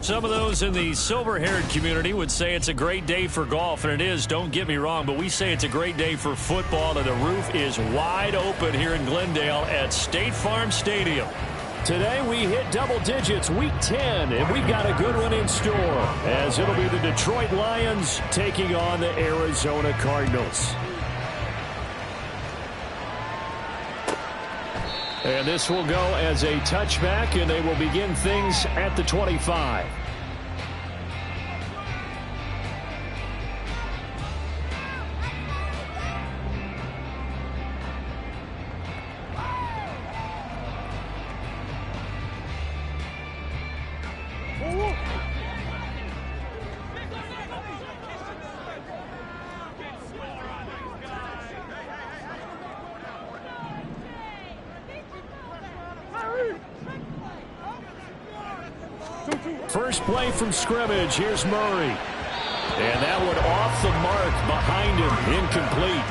Some of those in the silver-haired community would say it's a great day for golf, and it is, don't get me wrong, but we say it's a great day for football, and the roof is wide open here in Glendale at State Farm Stadium. Today we hit double digits, week 10, and we've got a good one in store, as it'll be the Detroit Lions taking on the Arizona Cardinals. And this will go as a touchback, and they will begin things at the 25. First play from scrimmage. Here's Murray. And that one off the mark behind him. Incomplete.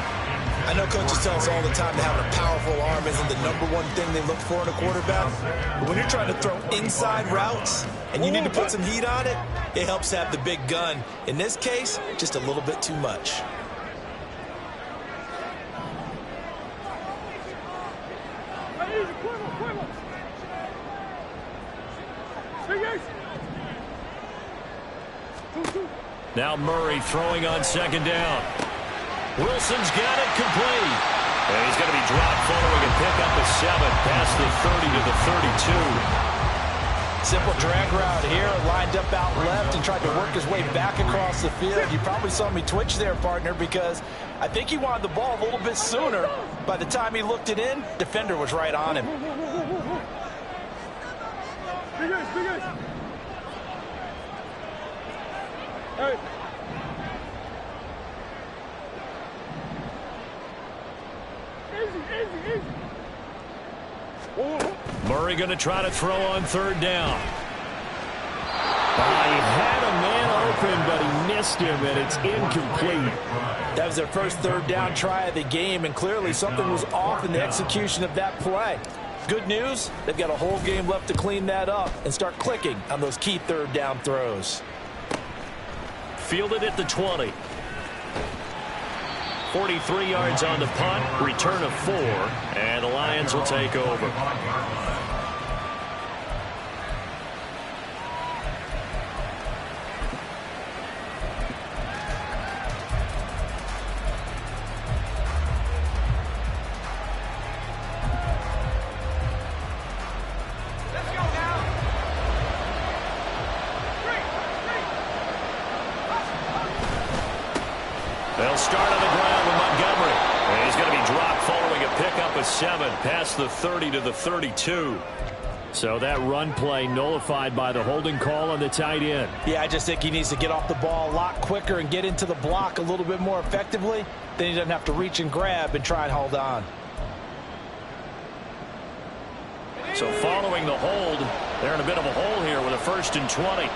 I know coaches tell us all the time that having a powerful arm isn't the #1 thing they look for in a quarterback. But when you're trying to throw inside routes and you need to put some heat on it, it helps to have the big gun. In this case, just a little bit too much. Now Murray throwing on second down. Wilson's got it complete. And he's going to be dropped following a pickup of 7 past the 30 to the 32. Simple drag route here, lined up out left and tried to work his way back across the field. You probably saw me twitch there, partner, because I think he wanted the ball a little bit sooner. By the time he looked it in, defender was right on him. Hey. Easy. Murray going to try to throw on third down. He had a man open, but he missed him, and it's incomplete. That was their first third down try of the game, and clearly something was off in the execution of that play. Good news, they've got a whole game left to clean that up and start clicking on those key third down throws. Fielded at the 20. 43 yards on the punt, return of 4, and the Lions will take over. They'll start on the ground with Montgomery. And he's going to be dropped following a pickup of 7 past the 30 to the 32. So that run play nullified by the holding call on the tight end. Yeah, I just think he needs to get off the ball a lot quicker and get into the block a little bit more effectively. Then he doesn't have to reach and grab and try and hold on. So following the hold, they're in a bit of a hole here with a 1st and 20.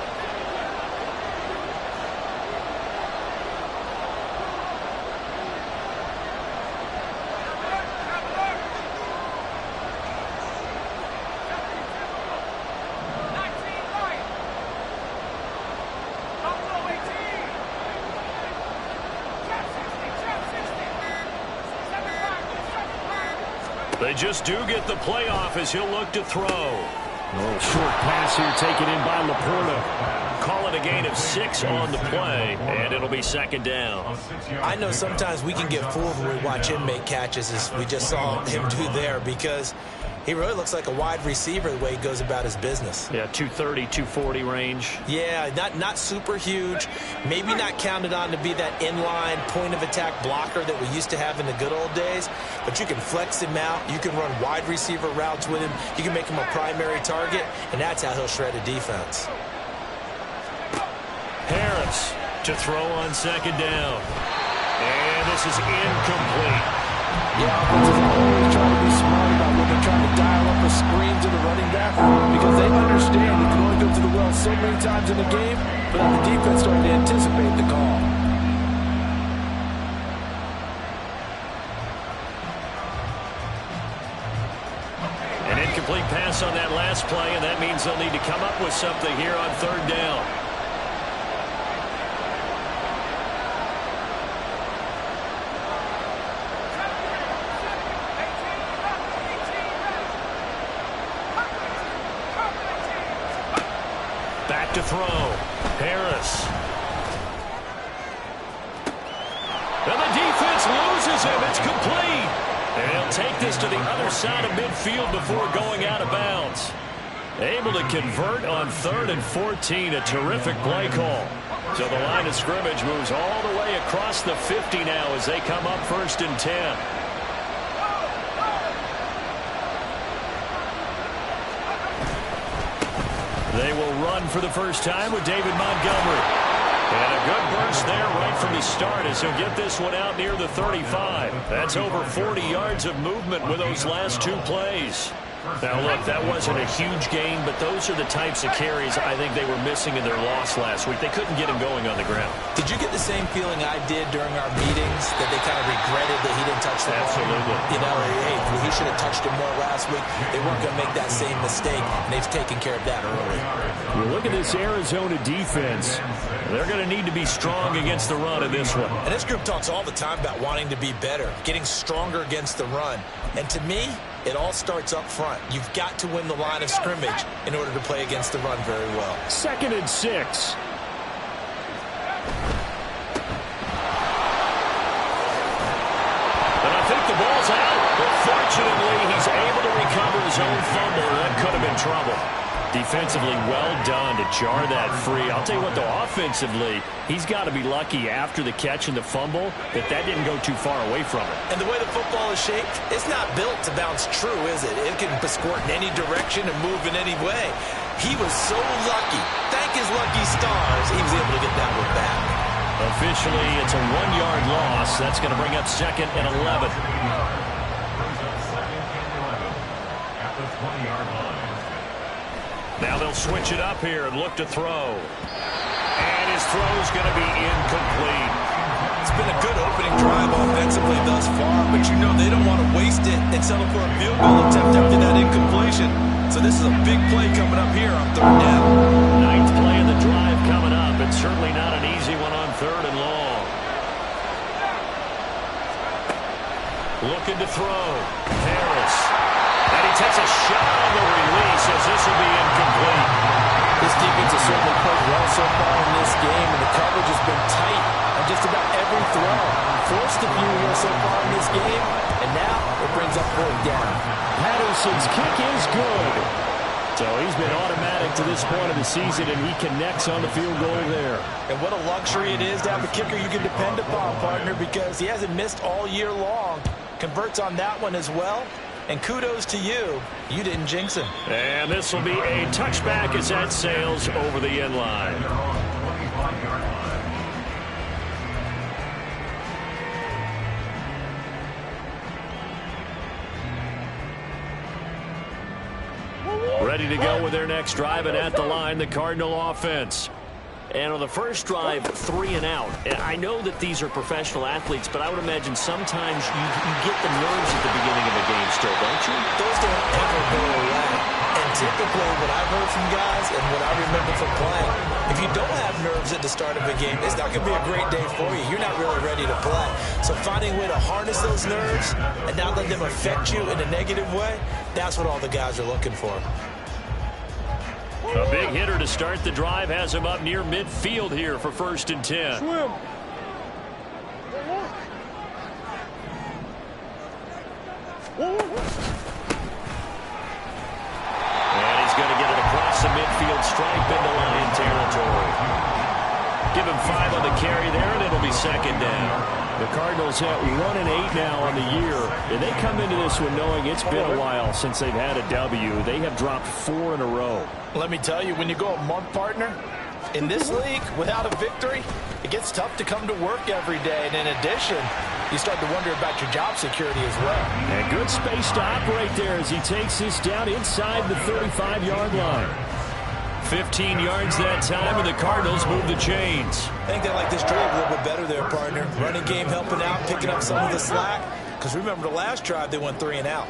They just do get the playoff as he'll look to throw. A little short pass here taken in by Laporta. Call it a gain of 6 on the play, and it'll be 2nd down. I know sometimes we can get fooled when we watch him make catches, as we just saw him do there, because he really looks like a wide receiver the way he goes about his business. Yeah, 230, 240 range. Yeah, not super huge. Maybe not counted on to be that inline point-of-attack blocker that we used to have in the good old days. But you can flex him out. You can run wide receiver routes with him. You can make him a primary target, and that's how he'll shred a defense. Harris to throw on 2nd down. And this is incomplete. Yeah, offenses always try to be smart about when they're trying to dial up a screen to the running back, because they understand you can only go to the well so many times in the game, but then the defense starting to anticipate the call. An incomplete pass on that last pass play, and that means they'll need to come up with something here on third down. Back to throw. Harris. And the defense loses him. It's complete. And he'll take this to the other side of midfield before going out of bounds. Able to convert on 3rd and 14. A terrific play call. So the line of scrimmage moves all the way across the 50 now as they come up 1st and 10. They will run for the first time with David Montgomery. And a good burst there right from the start as he'll get this one out near the 35. That's over 40 yards of movement with those last 2 plays. Now, look, that wasn't a huge gain, but those are the types of carries I think they were missing in their loss last week. They couldn't get him going on the ground. Did you get the same feeling I did during our meetings, that they kind of regretted that he didn't touch the ball? Absolutely. You know, hey, he should have touched it more last week. They weren't going to make that same mistake, and they've taken care of that early. You look at this Arizona defense. They're going to need to be strong against the run in this one. And this group talks all the time about wanting to be better, getting stronger against the run. And to me, it all starts up front. You've got to win the line of scrimmage in order to play against the run very well. 2nd and 6. And I think the ball's out. But fortunately, he's able to recover his own fumble. That could have been trouble. Defensively well done to jar that free. I'll tell you what, though, offensively, he's got to be lucky after the catch and the fumble that didn't go too far away from it. And the way the football is shaped, it's not built to bounce true, is it? It can squirt in any direction and move in any way. He was so lucky. Thank his lucky stars, he was able to get that one back. Officially, it's a 1-yard loss. That's going to bring up 2nd and 11. Now they'll switch it up here and look to throw. And his throw's going to be incomplete. It's been a good opening drive offensively thus far, but you know they don't want to waste it and settle for a field goal attempt after that incompletion. So this is a big play coming up here on 3rd down. 9th play of the drive coming up. It's certainly not an easy one on 3rd and long. Looking to throw. Harris. And he takes a shot on the release as this will be incomplete. This defense has certainly played well so far in this game, and the coverage has been tight on just about every throw. Forced a few here so far in this game, and now it brings up 4th down. Patterson's kick is good. So he's been automatic to this point of the season, and he connects on the field goal there. And what a luxury it is to have a kicker you can depend upon, partner, because he hasn't missed all year long. Converts on that one as well. And kudos to you. You didn't jinx him. And this will be a touchback as that sails over the end line. Ready to go with their next drive, and at the line, the Cardinal offense. And on the first drive, 3 and out. And I know that these are professional athletes, but I would imagine sometimes you get the nerves at the beginning of a game still, don't you? Those don't ever go away. And typically what I've heard from guys and what I remember from playing, if you don't have nerves at the start of a game, it's not going to be a great day for you. You're not really ready to play. So finding a way to harness those nerves and not let them affect you in a negative way, that's what all the guys are looking for. A big hitter to start the drive has him up near midfield here for 1st and 10. Swim. And he's going to get it across the midfield stripe into Lion territory. Give him 5 on the carry there, and it'll be 2nd down. The Cardinals at 1-8 now on the year. And they come into this one knowing it's been a while since they've had a W. They have dropped 4 in a row. Let me tell you, when you go a month, partner, in this league, without a victory, it gets tough to come to work every day. And in addition, you start to wonder about your job security as well. And good space to operate there as he takes this down inside the 35-yard line. 15 yards that time, and the Cardinals move the chains. I think they like this drive a little bit better there, partner. Running game helping out, picking up some of the slack. Because remember the last drive, they went 3 and out.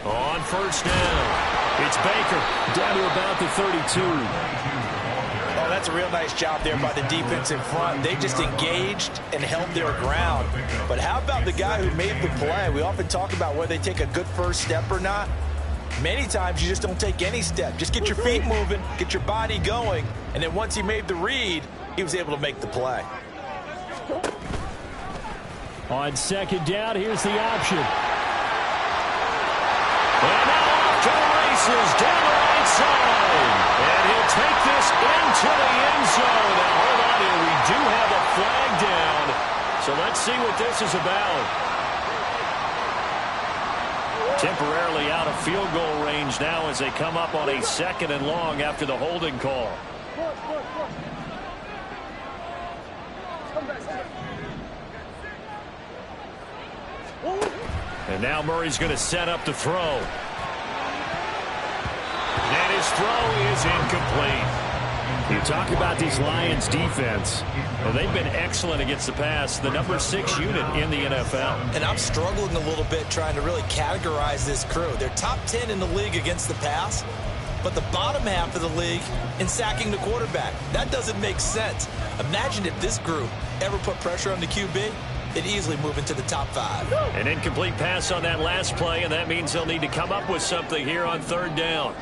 On first down, it's Baker down to about the 32. Oh, that's a real nice job there by the defense in front. They just engaged and held their ground. But how about the guy who made the play? We often talk about whether they take a good first step or not. Many times you just don't take any step. Just get your feet moving, get your body going, and then once he made the read, he was able to make the play. On second down, here's the option. And now off to the races down the right side. And he'll take this into the end zone. Now hold on here. We do have a flag down. So let's see what this is about. Temporarily out of field goal range now as they come up on a 2nd and long after the holding call. And now Murray's going to set up the throw. And his throw is incomplete. You talk about these Lions defense. Well, they've been excellent against the pass, the number 6 unit in the NFL. And I'm struggling a little bit trying to really categorize this crew. They're top 10 in the league against the pass, but the bottom half of the league in sacking the quarterback. That doesn't make sense. Imagine if this group ever put pressure on the QB, they'd easily move into the top 5. An incomplete pass on that last play, and that means they'll need to come up with something here on 3rd down.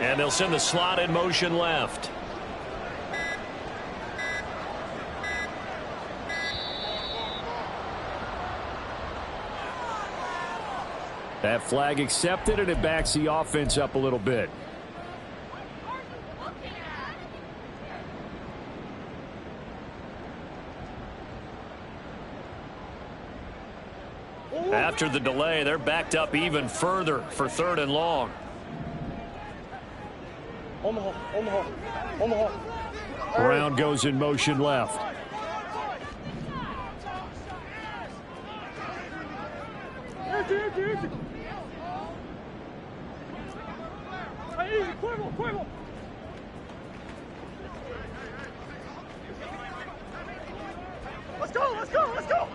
And they'll send the slot in motion left. That flag accepted, and it backs the offense up a little bit. After the delay, they're backed up even further for 3rd and long. Brown goes in motion left. Let's go.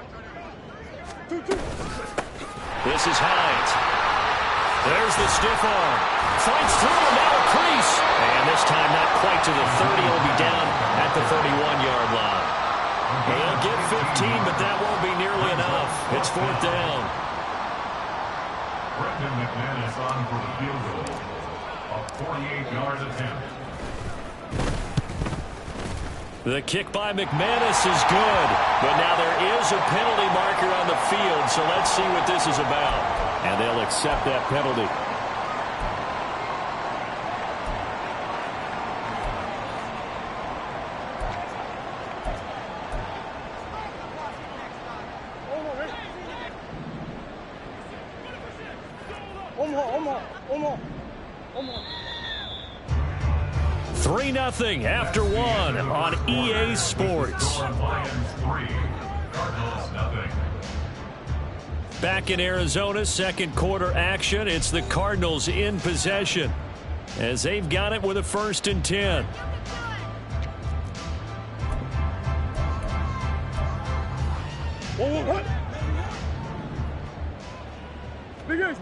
This is Hines. There's the stiff arm. Fights through and now a crease. And this time not quite to the 30. He'll be down at the 31-yard line. He'll get 15, but that won't be nearly enough. It's 4th down. Brendan McManus on for the field goal. A 48-yard attempt. The kick by McManus is good, but now there is a penalty marker on the field, so let's see what this is about. And they'll accept that penalty. Almost. 3-0 after 1 on EA Sports. Back in Arizona, 2nd quarter action. It's the Cardinals in possession as they've got it with a 1st and 10.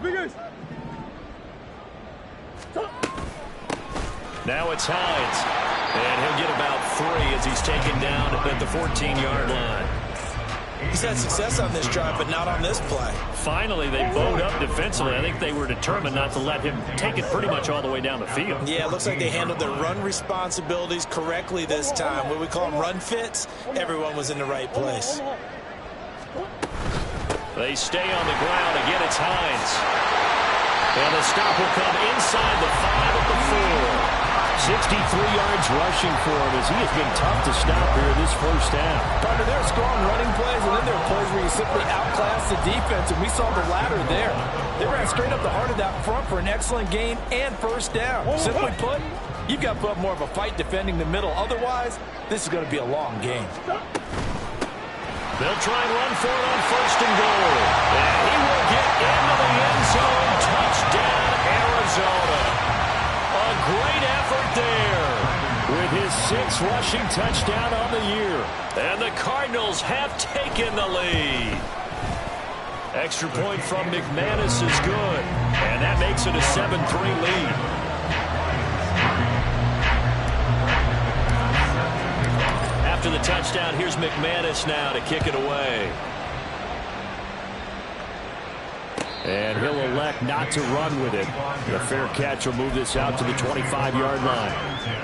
Big ace. Now it's Hines, and he'll get about 3 as he's taken down at the 14-yard line. He's had success on this drive, but not on this play. Finally, they bowed up defensively. I think they were determined not to let him take it pretty much all the way down the field. Yeah, it looks like they handled their run responsibilities correctly this time. What we call them run fits, everyone was in the right place. They stay on the ground. Again, it's Hines. And the stop will come inside the 5 at the 4. 63 yards rushing for him as he has been tough to stop here this first half. Partner, there are strong running plays, and then there are plays where you simply outclass the defense, and we saw the latter there. They ran straight up the heart of that front for an excellent gain and 1st down. Simply put, you've got to put up more of a fight defending the middle. Otherwise, this is going to be a long game. They'll try and run for it on 1st and goal. And he will get into the end zone. Touchdown, Arizona. A great effort there with his 6th sixth rushing touchdown on the year. And the Cardinals have taken the lead. Extra point from McManus is good. And that makes it a 7-3 lead. After the touchdown, here's McManus now to kick it away. And he'll elect not to run with it. The fair catch will move this out to the 25-yard line.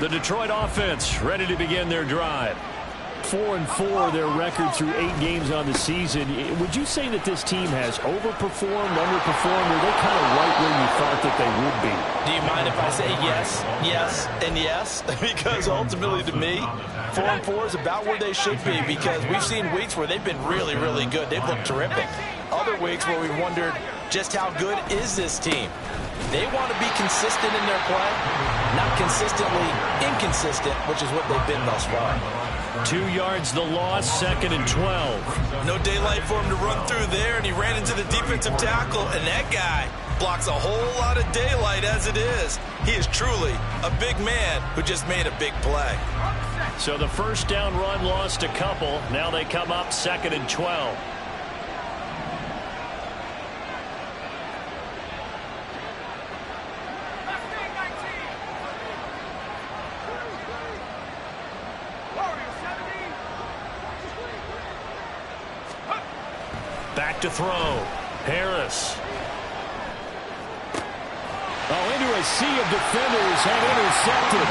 The Detroit offense ready to begin their drive. 4-4 their record through 8 games on the season. Would you say that this team has overperformed, underperformed, or they kind of right where you thought that they would be? Do you mind if I say yes, yes, and yes? Because ultimately to me, 4-4 is about where they should be, because we've seen weeks where they've been really, really good. They've looked terrific. Other weeks where we wondered just how good is this team. They want to be consistent in their play, not consistently inconsistent, which is what they've been thus far. 2 yards the loss, 2nd and 12. No daylight for him to run through there, and he ran into the defensive tackle, and that guy blocks a whole lot of daylight as it is. He is truly a big man who just made a big play. So the first down run lost a couple. Now they come up 2nd and 12. Back to throw. Harris. Oh, into a sea of defenders and intercepted.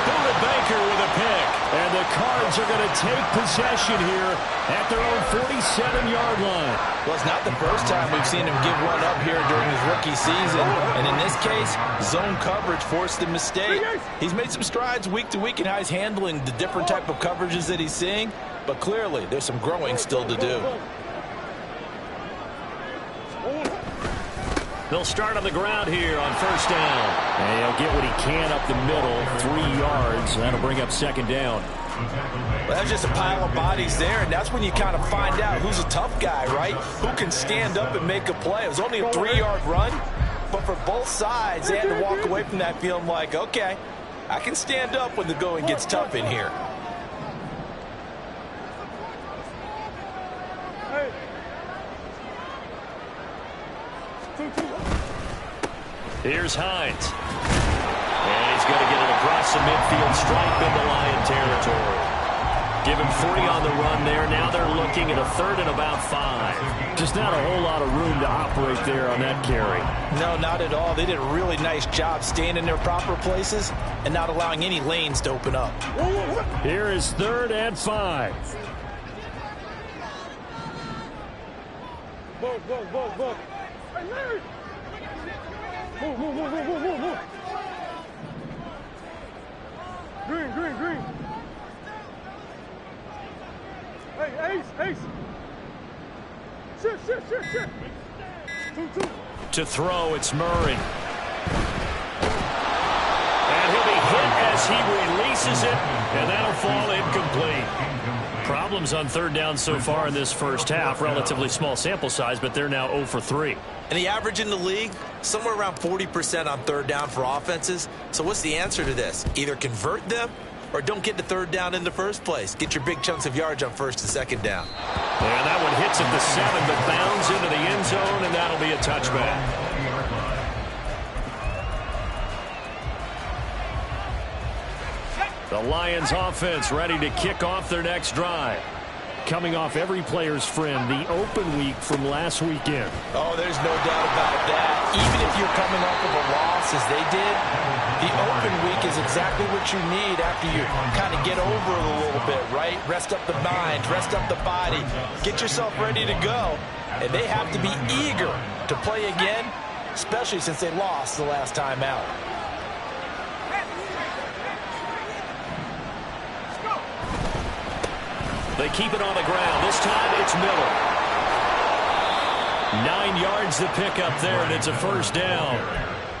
Buda Baker with a pick. And the Cards are going to take possession here at their own 47-yard line. Well, it's not the first time we've seen him give one up here during his rookie season. And in this case, zone coverage forced the mistake. He's made some strides week to week in how he's handling the different type of coverages that he's seeing. But clearly, there's some growing still to do. They'll start on the ground here on first down. And he'll get what he can up the middle, 3 yards. And that'll bring up 2nd down. Well, that's just a pile of bodies there, and that's when you kind of find out who's a tough guy, right? Who can stand up and make a play. It was only a 3-yard run, but for both sides, they had to walk away from that feeling like, okay, I can stand up when the going gets tough in here. Here's Hines. And he's going to get it across the midfield stripe into Lion territory. Give him 40 on the run there. Now they're looking at a 3rd and about 5. Just not a whole lot of room to operate there on that carry. No, not at all. They did a really nice job staying in their proper places and not allowing any lanes to open up. Here is 3rd and 5. Look. Hey, Larry! Move. Green. Hey, Ace. Shit. 2. To throw, it's Murray. And he'll be hit as he releases it, and that'll fall incomplete. Problems on 3rd down so far in this first half. Relatively small sample size, but they're now 0 for 3. And the average in the league, somewhere around 40% on 3rd down for offenses. So what's the answer to this? Either convert them or don't get to 3rd down in the first place. Get your big chunks of yards on 1st and 2nd down. And that one hits at the 7, but bounds into the end zone, and that'll be a touchback. The Lions offense ready to kick off their next drive. Coming off every player's friend, the open week from last weekend. Oh, there's no doubt about that. Even if you're coming off of a loss as they did, the open week is exactly what you need after you kind of get over it a little bit, right? Rest up the mind, rest up the body, get yourself ready to go. And they have to be eager to play again, especially since they lost the last time out. They keep it on the ground. This time it's Miller. 9 yards the pickup there, and it's a 1st down.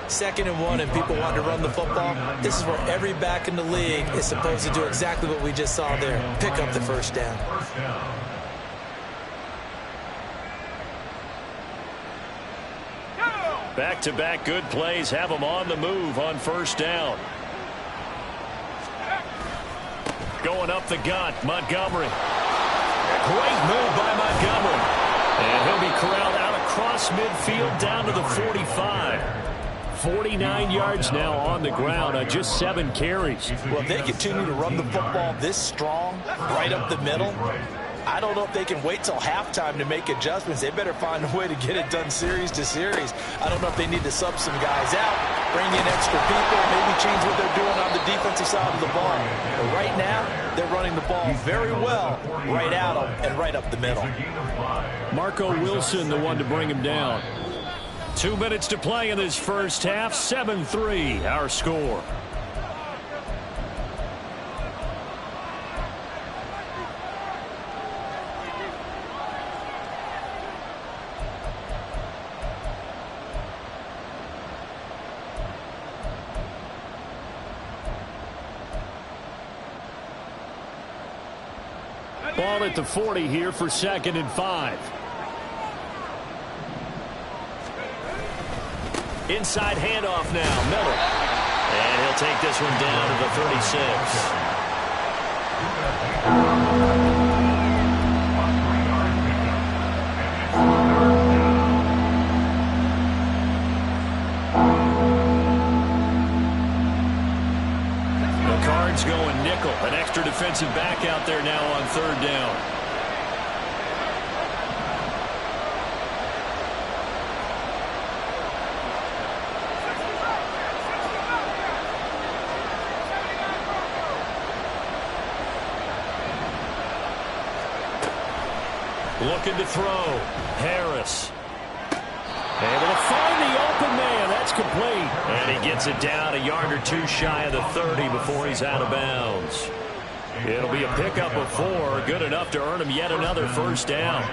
2nd and 1, and people want to run the football. This is where every back in the league is supposed to do exactly what we just saw there. Pick up the 1st down. Back-to-back good plays have them on the move on first down. Going up the gut, Montgomery. Great move by Montgomery. And he'll be corralled out across midfield down to the 45. 49 yards now on the ground on just 7 carries. Well, if they continue to run the football this strong, right up the middle, I don't know if they can wait till halftime to make adjustments. They better find a way to get it done series to series. I don't know if they need to sub some guys out, bring in extra people, maybe change what they're doing on the defensive side of the ball. But right now, they're running the ball very well right at them and right up the middle. Marco Wilson, the one to bring him down. 2 minutes to play in this first half. 7-3, our score. Ball at the 40 here for 2nd and 5. Inside handoff now, Miller. And he'll take this one down to the 36. The Cards going nickel. An extra defensive back out there now on 3rd down. Looking to throw. Harris. Able to find the open man. That's complete. And he gets it down a yard or 2 shy of the 30 before he's out of bounds. It'll be a pickup of 4. Good enough to earn him yet another first down.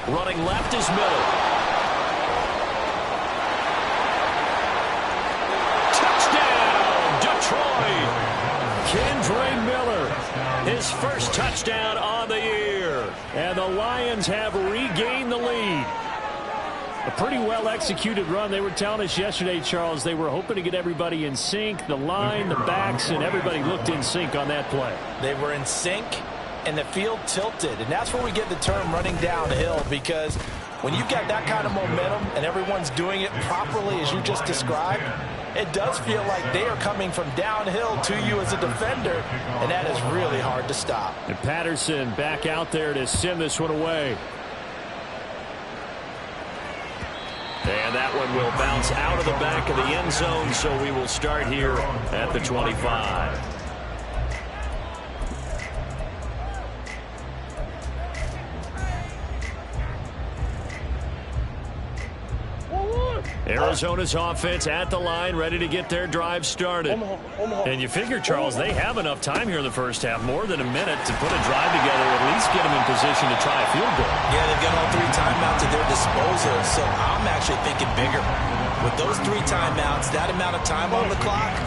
Running left is Miller. Touchdown, Detroit. Kendre Miller, his first touchdown on the year. And the Lions have regained the lead. A pretty well-executed run. They were telling us yesterday, Charles, they were hoping to get everybody in sync. The line, the backs, and everybody looked in sync on that play. They were in sync. And the field tilted, and that's where we get the term running downhill, because when you've got that kind of momentum and everyone's doing it properly as you just described, it does feel like they are coming from downhill to you as a defender, and that is really hard to stop. And Patterson back out there to send this one away. And that one will bounce out of the back of the end zone, so we will start here at the 25. Arizona's offense at the line, ready to get their drive started. And you figure, Charles, they have enough time here in the first half, more than a minute, to put a drive together, at least get them in position to try a field goal. Yeah, they've got all 3 timeouts at their disposal, so I'm actually thinking bigger. With those 3 timeouts, that amount of time on the clock,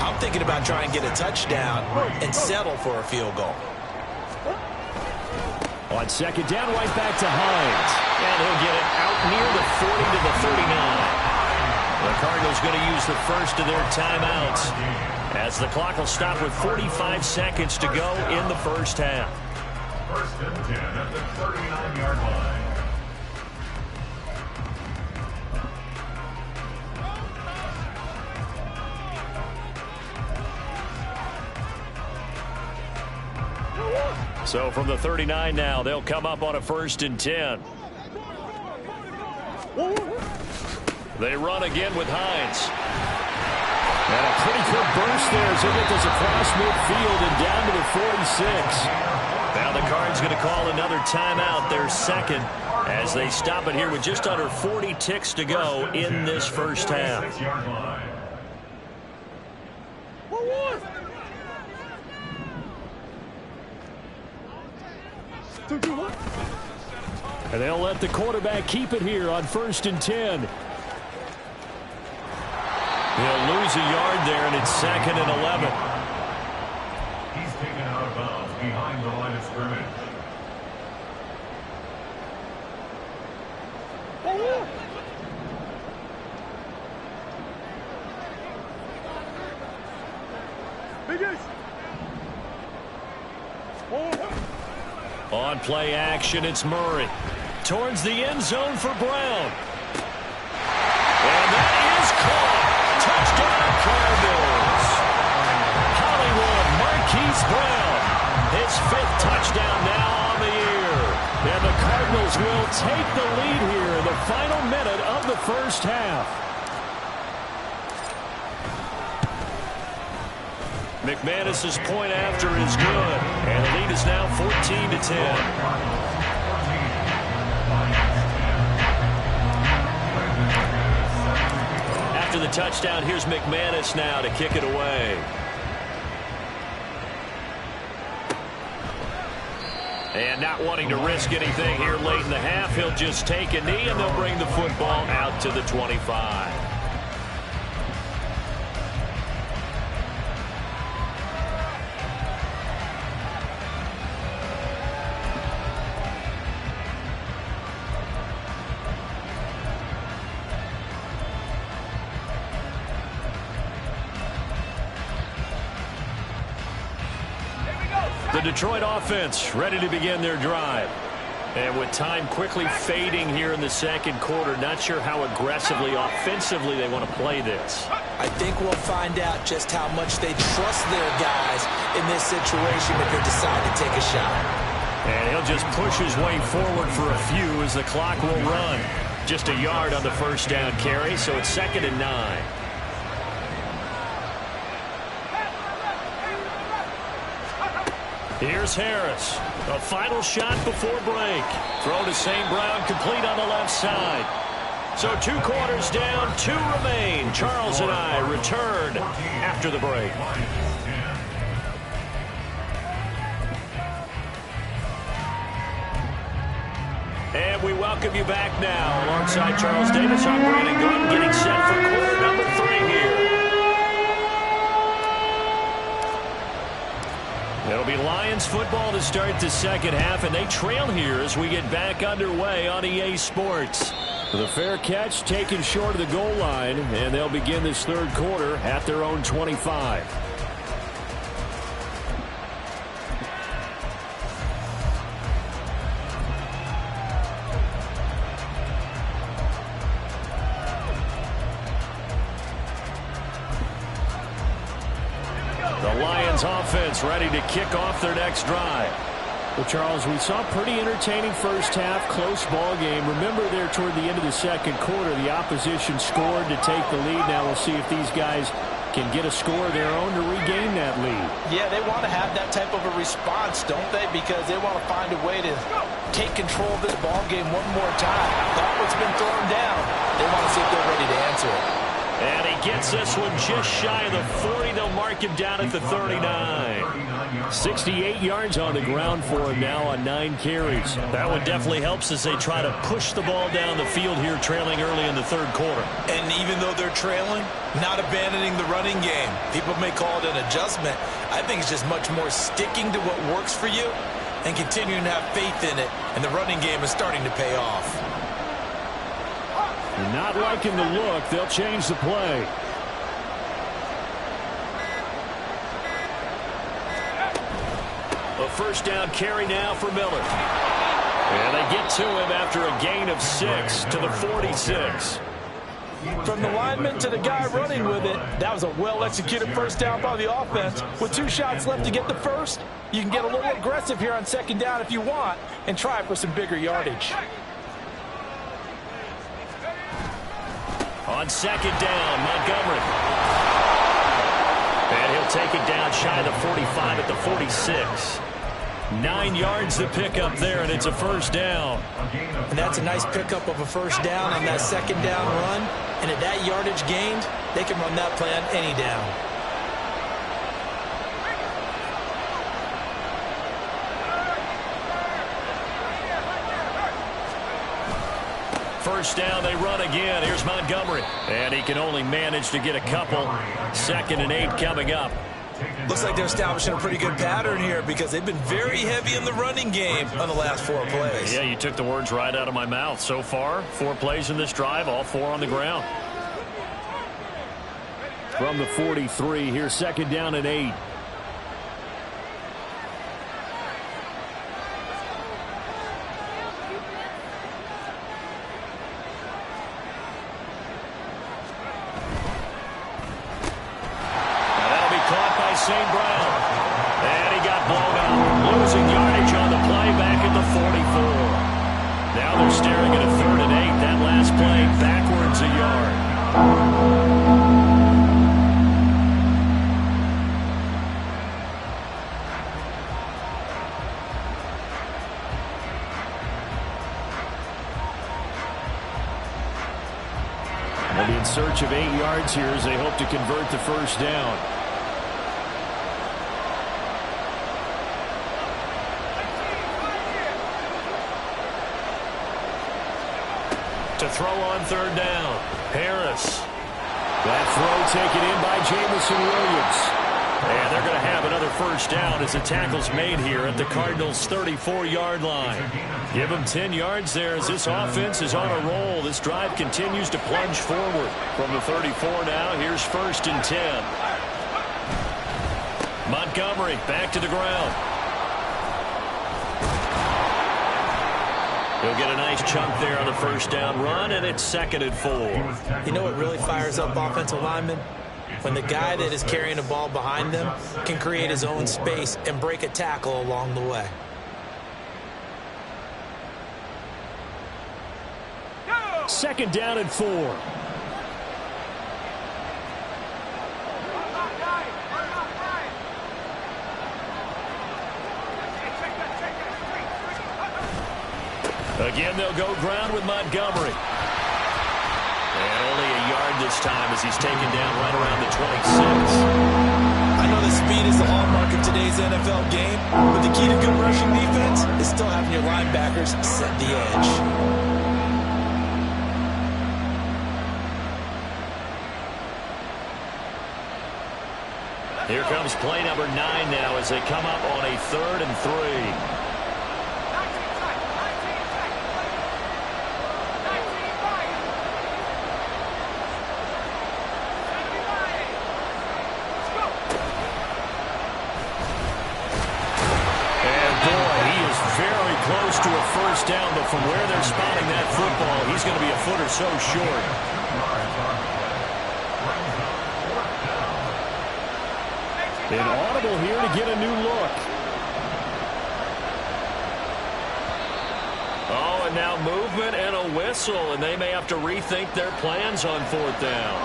I'm thinking about trying to get a touchdown and settle for a field goal. On 2nd down, right back to Hines. And he'll get it out near the 40 to the 39. The Cardinals going to use the first of their timeouts as the clock will stop with 45 seconds to go in the first half. 1st and 10 at the 39-yard line. So from the 39 now, they'll come up on a 1st and 10. They run again with Hines. And a pretty good burst there as he gets us across midfield and down to the 46. Now the Cards going to call another timeout, their 2nd, as they stop it here with just under 40 ticks to go in this first half. And they'll let the quarterback keep it here on 1st and 10. He'll lose a yard there, and it's 2nd and 11. He's taken out of bounds behind the line of scrimmage. On play action, it's Murray. Towards the end zone for Brown. And that is caught. Touchdown, Cardinals. Hollywood Marquise Brown. His 5th touchdown now on the year. And the Cardinals will take the lead here in the final minute of the first half. McManus's point after is good. And the lead is now 14-10. After the touchdown, here's McManus now to kick it away. And not wanting to risk anything here late in the half, he'll just take a knee and they'll bring the football out to the 25. The Detroit offense ready to begin their drive. And with time quickly fading here in the second quarter, not sure how aggressively, offensively they want to play this. I think we'll find out just how much they trust their guys in this situation if they decide to take a shot. And he'll just push his way forward for a few as the clock will run. Just a yard on the first down carry, so it's 2nd and 9. Here's Harris. A final shot before break. Throw to St. Brown, complete on the left side. So 2 quarters down, 2 remain. Charles and I return after the break. And we welcome you back now. Alongside Charles Davis, I'm Brandon Gunn, getting set for quarter number 3 here. It'll be Lions football to start the second half, and they trail here as we get back underway on EA Sports. The fair catch taken short of the goal line, and they'll begin this third quarter at their own 25. The Lions offense ready to kick off their next drive. Well, Charles, we saw a pretty entertaining first half, close ball game. Remember there toward the end of the second quarter, the opposition scored to take the lead. Now we'll see if these guys can get a score of their own to regain that lead. Yeah, they want to have that type of a response, don't they? Because they want to find a way to take control of this ball game one more time. Thought what's been thrown down, they want to see if they're ready to answer it. And he gets this one just shy of the 40. They'll mark him down at the 39. 68 yards on the ground for him now on 9 carries. That one definitely helps as they try to push the ball down the field here, trailing early in the third quarter. And even though they're trailing, not abandoning the running game. People may call it an adjustment. I think it's just much more sticking to what works for you and continuing to have faith in it. And the running game is starting to pay off. Not liking the look. They'll change the play. A first down carry now for Miller. And they get to him after a gain of 6 to the 46. From the lineman to the guy running with it, that was a well-executed first down by the offense. With 2 shots left to get the first, you can get a little aggressive here on second down if you want and try for some bigger yardage. On second down, Montgomery. And he'll take it down shy of the 45 at the 46. 9 yards to pick up there, and it's a first down. And that's a nice pickup of a first down on that second down run. And at that yardage gained, they can run that play on any down. First down, they run again. Here's Montgomery. And he can only manage to get a couple. 2nd and 8 coming up. Looks like they're establishing a pretty good pattern here because they've been very heavy in the running game on the last 4 plays. Yeah, you took the words right out of my mouth. So far, 4 plays in this drive, all 4 on the ground. From the 43, here's 2nd down and 8. St. Brown. And he got blown out. Losing yardage on the play back at the 44. Now they're staring at a 3rd and 8. That last play backwards a yard. They'll be in search of 8 yards here as they hope to convert the first down. To throw on 3rd down. Harris. That throw taken in by Jamison Williams. And they're going to have another first down as the tackle's made here at the Cardinals' 34-yard line. Give them 10 yards there as this offense is on a roll. This drive continues to plunge forward. From the 34 now, here's 1st and 10. Montgomery back to the ground. He'll get a nice chunk there on the first down run, and it's 2nd and 4. You know what really fires up offensive linemen? When the guy that is carrying the ball behind them can create his own space and break a tackle along the way. Second down and 4. Again, they'll go ground with Montgomery. And only a yard this time as he's taken down right around the 26. I know the speed is the hallmark of today's NFL game, but the key to good rushing defense is still having your linebackers set the edge. Here comes play number 9 now as they come up on a 3rd and 3. Close to a first down, but from where they're spotting that football, he's going to be a foot or so short. An audible here to get a new look. Oh, and now movement and a whistle, and they may have to rethink their plans on 4th down.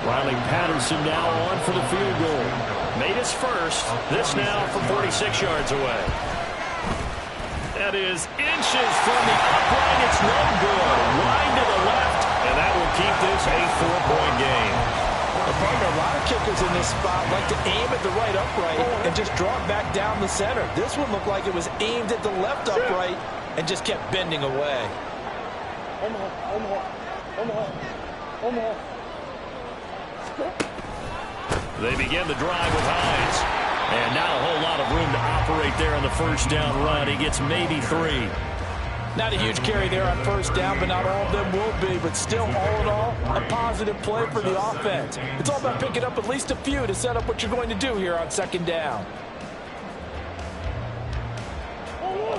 Riley Patterson now on for the field goal. Made his first. This now from 46 yards away. That is inches from the upright. It's no good. Wide to the left, and that will keep this a 4-point game. A lot of kickers in this spot like to aim at the right upright and just draw it back down the center. This one looked like it was aimed at the left upright and just kept bending away. Omaha. They begin the drive with Hines. And not a whole lot of room to operate there on the first down run. He gets maybe 3. Not a huge carry there on first down, but not all of them will be. But still, all in all, a positive play for the offense. It's all about picking up at least a few to set up what you're going to do here on 2nd down.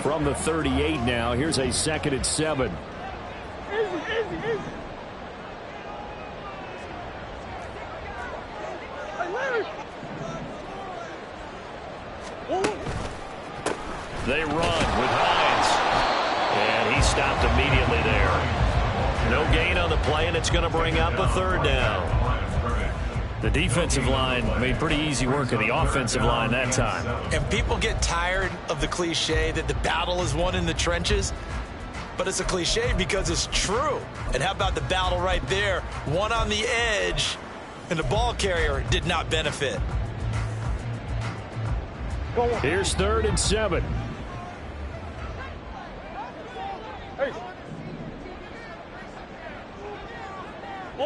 From the 38 now, here's a 2nd and 7. Easy. They run with Hines. And he stopped immediately there. No gain on the play, and it's going to bring up a 3rd down. The defensive line made pretty easy work of the offensive line that time. And people get tired of the cliche that the battle is won in the trenches. But it's a cliche because it's true. And how about the battle right there? One on the edge, and the ball carrier did not benefit. Here's 3rd and 7.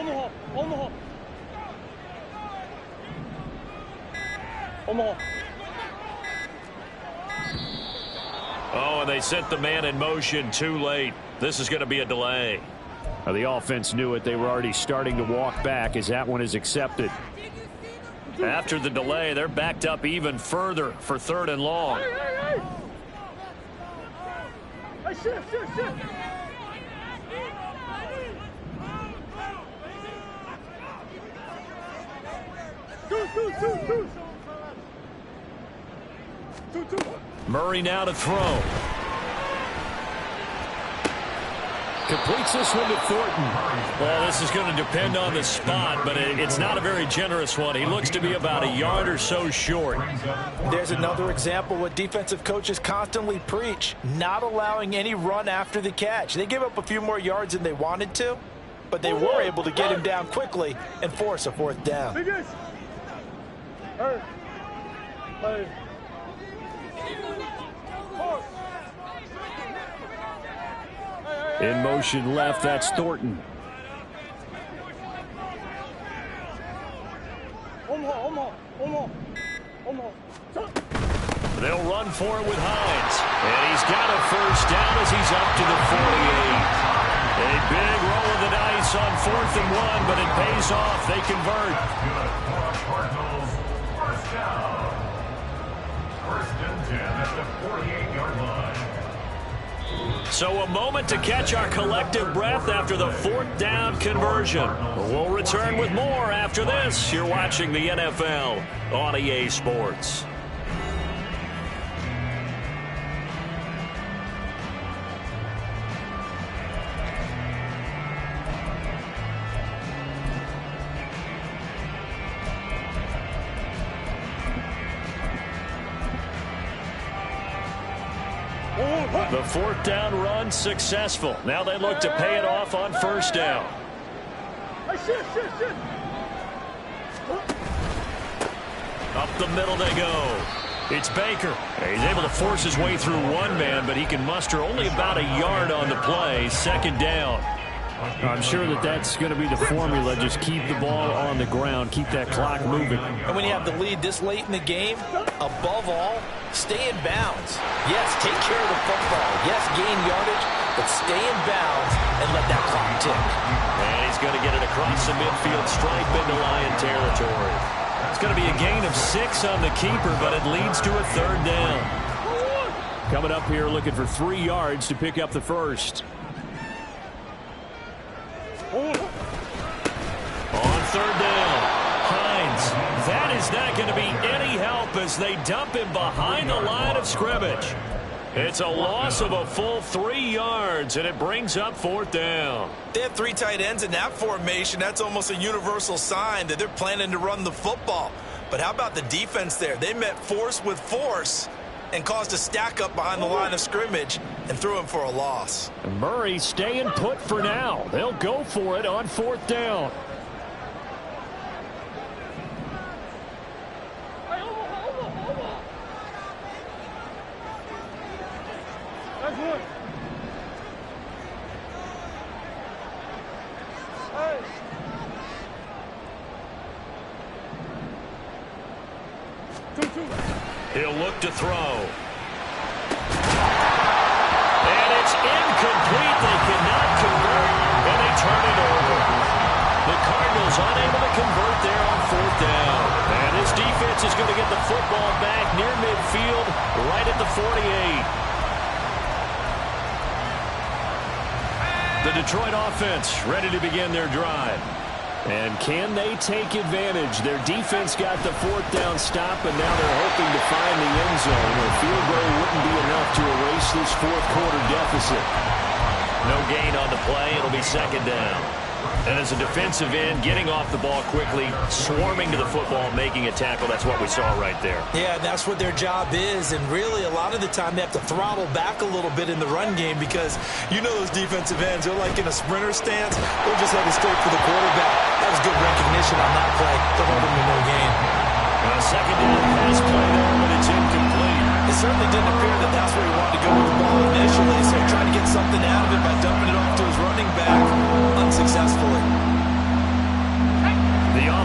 Omaha. Omaha. Omaha. Oh, and they sent the man in motion too late. This is going to be a delay. Now, the offense knew it. They were already starting to walk back as that one is accepted. After the delay, they're backed up even further for 3rd and long. Hey, shift. Two. Murray now to throw. Completes this one to Thornton. Well, this is going to depend on the spot, but it's not a very generous one. He looks to be about a yard or so short. There's another example what defensive coaches constantly preach, not allowing any run after the catch. They gave up a few more yards than they wanted to, but they were able to get him down quickly and force a 4th down. Hey. In motion left, that's Thornton. Omaha. They'll run for it with Hines. And he's got a 1st down as he's up to the 48. A big roll of the dice on 4th and 1, but it pays off. They convert. Cardinals, 1st down. 1st and 10 at the 48-yard line. So a moment to catch our collective breath after the 4th down conversion. We'll return with more after this. You're watching the NFL on EA Sports. The 4th down run successful. Now they look to pay it off on 1st down. Up the middle they go. It's Baker. He's able to force his way through one man, but he can muster only about a yard on the play. 2nd down. I'm sure that's going to be the formula. Just keep the ball on the ground. Keep that clock moving. And when you have the lead this late in the game, above all, stay in bounds. Yes, take care of the football. Yes, gain yardage, but stay in bounds and let that clock tick. And he's going to get it across the midfield stripe into Lion territory. It's going to be a gain of 6 on the keeper, but it leads to a 3rd down. Coming up here looking for 3 yards to pick up the 1st. On 3rd down, Hines. That is not going to be any help as they dump him behind the line of scrimmage. It's a loss of a full 3 yards, and it brings up 4th down. They have 3 tight ends in that formation. That's almost a universal sign that they're planning to run the football. But how about the defense there? They met force with force and caused a stack up behind the line of scrimmage and threw him for a loss. Murray staying put for now. They'll go for it on 4th down. That's one. Hey. Two. He'll look to throw. And it's incomplete. They cannot convert, and they turn it over. The Cardinals unable to convert there on 4th down. And his defense is going to get the football back near midfield, right at the 48. The Detroit offense ready to begin their drive. And can they take advantage? Their defense got the 4th down stop, and now they're hoping to find the end zone. A field goal wouldn't be enough to erase this 4th quarter deficit. No gain on the play. It'll be 2nd down. And as a defensive end, getting off the ball quickly, swarming to the football, making a tackle, that's what we saw right there. Yeah, that's what their job is, and really a lot of the time they have to throttle back a little bit in the run game because you know those defensive ends, they're like in a sprinter stance, they're just headed straight for the quarterback. That was good recognition on that play to hold him to no gain. A 2nd down pass play there, but it's incomplete. It certainly didn't appear that that's where he wanted to go with the ball initially, so he tried to get something out of it by dumping it off to his running back unsuccessfully.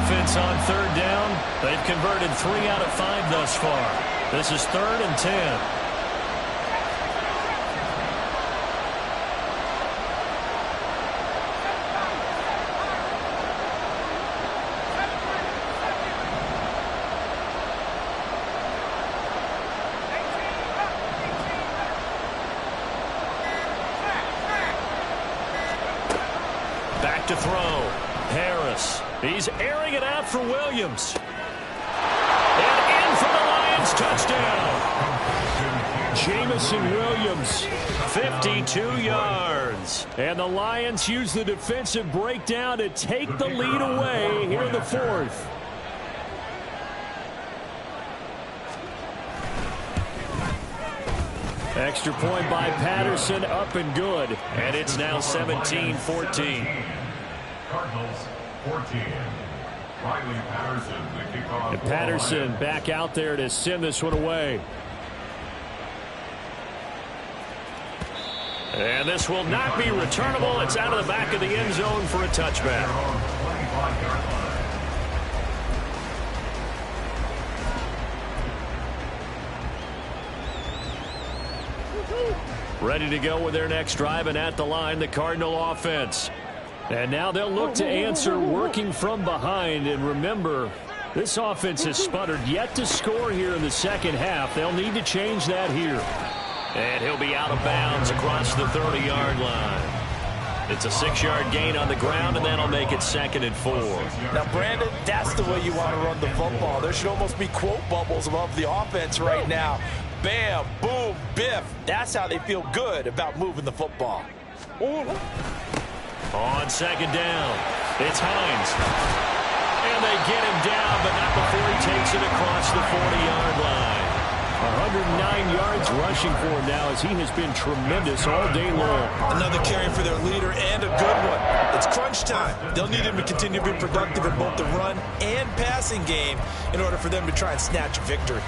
offense on third down. They've converted 3 out of 5 thus far. This is 3rd and 10. Back to throw. Harris. He's airing it out for Williams. And in for the Lions touchdown. Jamison Williams, 52 yards. And the Lions use the defensive breakdown to take the lead away here in the 4th. Extra point by Patterson, up and good. And it's now 17-14. Cardinals 14. Riley Patterson, the kickoff. And Patterson back out there to send this one away. And this will not be returnable. It's out of the back of the end zone for a touchback. Ready to go with their next drive, and at the line, the Cardinal offense. And now they'll look to answer working from behind. And remember, this offense has sputtered yet to score here in the second half. They'll need to change that here. And he'll be out of bounds across the 30-yard line. It's a 6-yard gain on the ground, and that'll make it 2nd and 4. Now, Brandon, that's the way you want to run the football. There should almost be quote bubbles above the offense right now. Bam, boom, biff. That's how they feel good about moving the football. On 2nd down, it's Hines. And they get him down, but not before he takes it across the 40-yard line. 109 yards rushing for him now, as he has been tremendous all day long. Another carry for their leader, and a good one. It's crunch time. They'll need him to continue to be productive in both the run and passing game in order for them to try and snatch a victory.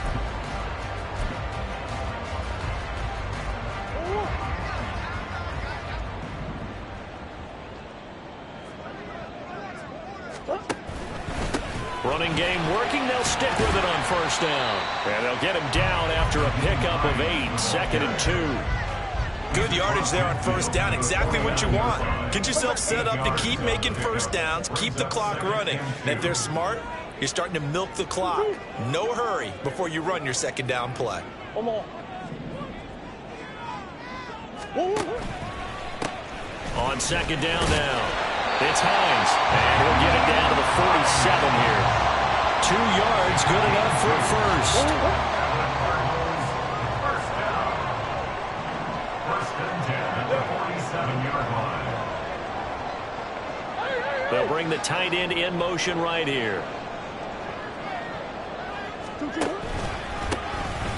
Running game working. They'll stick with it on 1st down. And they'll get him down after a pickup of 8. 2nd and 2. Good yardage there on 1st down. Exactly what you want. Get yourself set up to keep making 1st downs. Keep the clock running. And if they're smart, you're starting to milk the clock. No hurry before you run your 2nd down play. On 2nd down now. It's Hines, and we'll get it down to the 47 here. 2 yards, good enough for a first. First down. 1st and 10 at the 47-yard line. They'll bring the tight end in motion right here.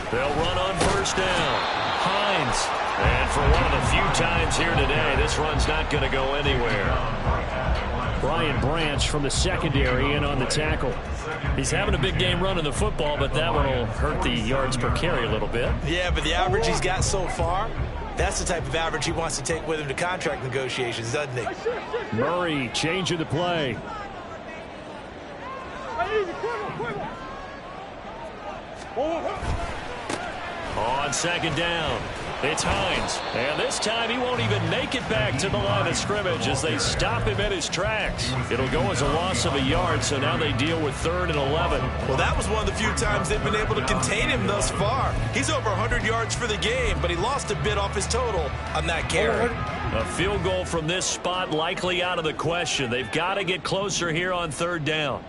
They'll run on 1st down. Hines. And for one of the few times here today, this run's not going to go anywhere. Brian Branch from the secondary in on the tackle. He's having a big game running the football, but that one will hurt the yards per carry a little bit. Yeah, but the average he's got so far, that's the type of average he wants to take with him to contract negotiations, doesn't he? Murray changing the play. On 2nd down, it's Hines. And this time he won't even make it back to the line of scrimmage as they stop him in his tracks. It'll go as a loss of a yard, so now they deal with 3rd and 11. Well, that was one of the few times they've been able to contain him thus far. He's over 100 yards for the game, but he lost a bit off his total on that carry. A field goal from this spot likely out of the question. They've got to get closer here on 3rd down.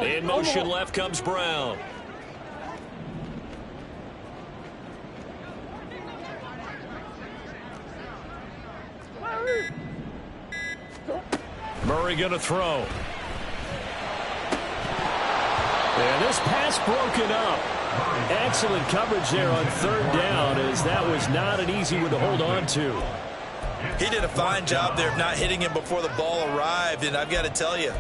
In motion left comes Brown. Murray going to throw. And this pass broken up. Excellent coverage there on 3rd down, as that was not an easy one to hold on to. He did a fine job there of not hitting him before the ball arrived, and I've got to tell you,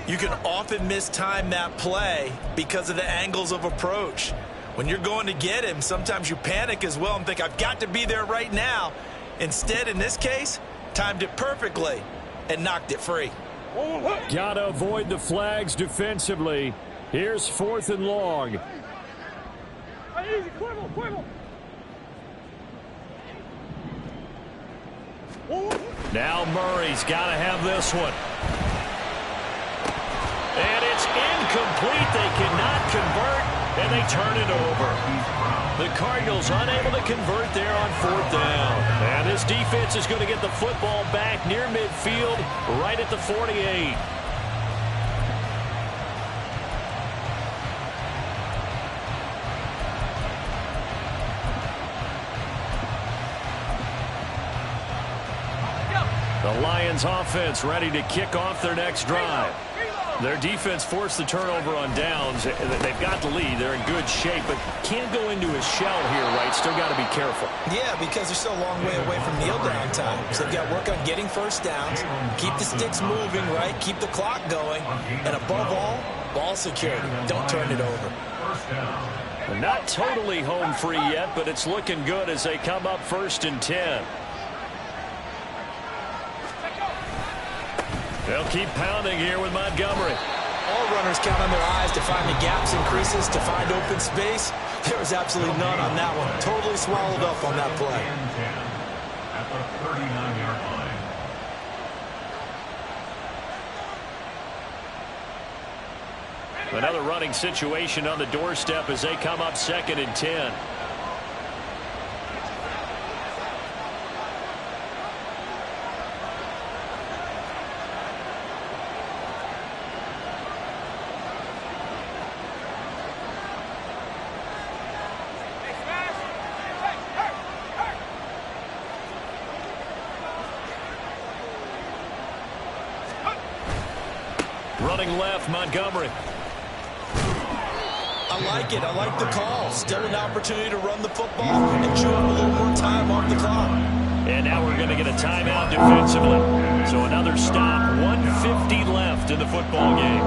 you can often mistime that play because of the angles of approach. When you're going to get him, sometimes you panic as well and think, I've got to be there right now. Instead, in this case, timed it perfectly and knocked it free. Gotta avoid the flags defensively. Here's 4th and long. Easy, Cuervo. Now Murray's got to have this one. And it's incomplete. They cannot convert, and they turn it over. The Cardinals unable to convert there on 4th down. And this defense is going to get the football back near midfield, right at the 48. The Lions offense ready to kick off their next drive. Their defense forced the turnover on downs. They've got the lead. They're in good shape, but can't go into a shell here, right? Still got to be careful. Yeah, because they're still a long way away from kneel down time. So they've got to work on getting first downs, keep the sticks moving, right? Keep the clock going. And above all, ball security. Don't turn it over. They're not totally home free yet, but it's looking good as they come up 1st and 10. They'll keep pounding here with Montgomery. All runners count on their eyes to find the gaps and creases, to find open space. There was absolutely none on that one. Totally swallowed up on that play. At the 39-yard line. Another running situation on the doorstep as they come up 2nd and 10. Running left, Montgomery. I like it. I like the call. Still an opportunity to run the football and chew up a little more time off the clock. And now we're going to get a timeout defensively. So another stop. 1:50 left in the football game.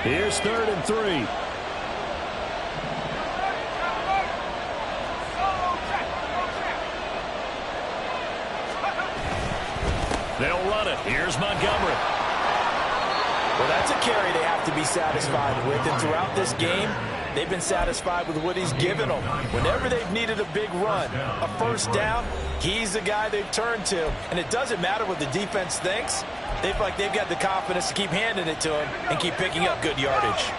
Here's 3rd and 3. They'll run it. Here's Montgomery. Well, that's a carry they have to be satisfied with. And throughout this game, they've been satisfied with what he's given them. Whenever they've needed a big run, a first down, he's the guy they've turned to. And it doesn't matter what the defense thinks. They feel like they've got the confidence to keep handing it to him and keep picking up good yardage.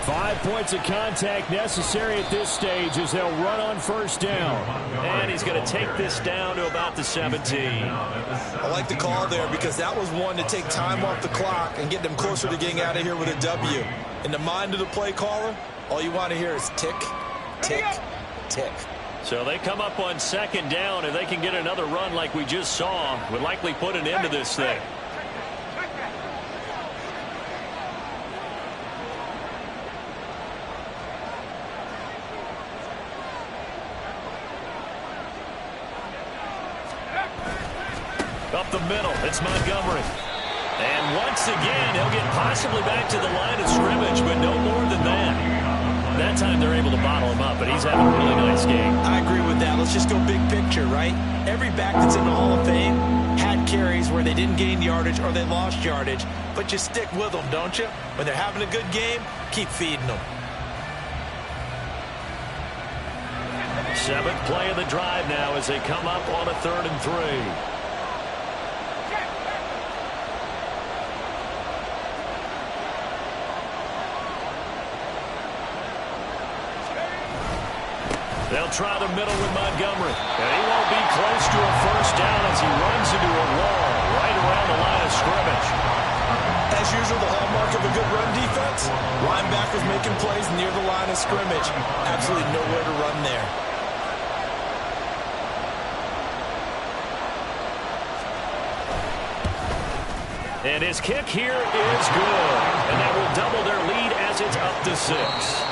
5 points of contact necessary at this stage as they'll run on 1st down. And he's going to take this down to about the 17. I like the call there because that was one to take time off the clock and get them closer to getting out of here with a W. In the mind of the play caller, all you want to hear is tick, tick, tick. So they come up on 2nd down, and they can get another run like we just saw. Would likely put an end to this thing. Up the middle, it's Montgomery. And once again, he'll get possibly back to the line of scrimmage, but no more than that. That time they're able to bottle him up, but he's having a really nice game. I agree with that. Let's just go big picture, right? Every back that's in the Hall of Fame had carries where they didn't gain yardage or they lost yardage, but you stick with them, don't you? When they're having a good game, keep feeding them. 7th play of the drive now as they come up on a 3rd and 3. They'll try the middle with Montgomery. And he won't be close to a first down as he runs into a wall right around the line of scrimmage. As usual, the hallmark of a good run defense, linebackers making plays near the line of scrimmage. Absolutely nowhere to run there. And his kick here is good. And that will double their lead as it's up to 6.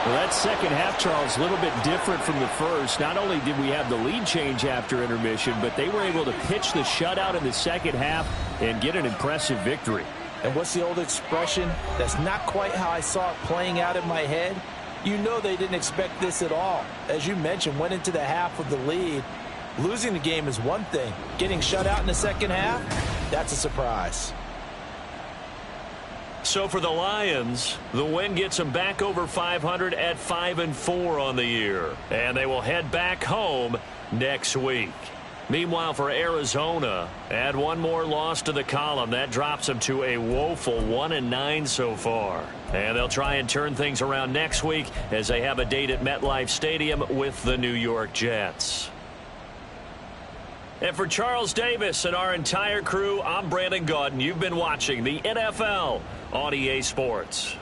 Well, that second half, Charles, a little bit different from the first. Not only did we have the lead change after intermission, but they were able to pitch the shutout in the second half and get an impressive victory. And what's the old expression? That's not quite how I saw it playing out in my head. You know they didn't expect this at all. As you mentioned, went into the half with the lead. Losing the game is one thing. Getting shut out in the second half, that's a surprise. So for the Lions, the win gets them back over 500 at 5-4 on the year. And they will head back home next week. Meanwhile, for Arizona, add one more loss to the column. That drops them to a woeful 1-9 so far. And they'll try and turn things around next week as they have a date at MetLife Stadium with the New York Jets. And for Charles Davis and our entire crew, I'm Brandon Gaudin. You've been watching the NFL on EA Sports.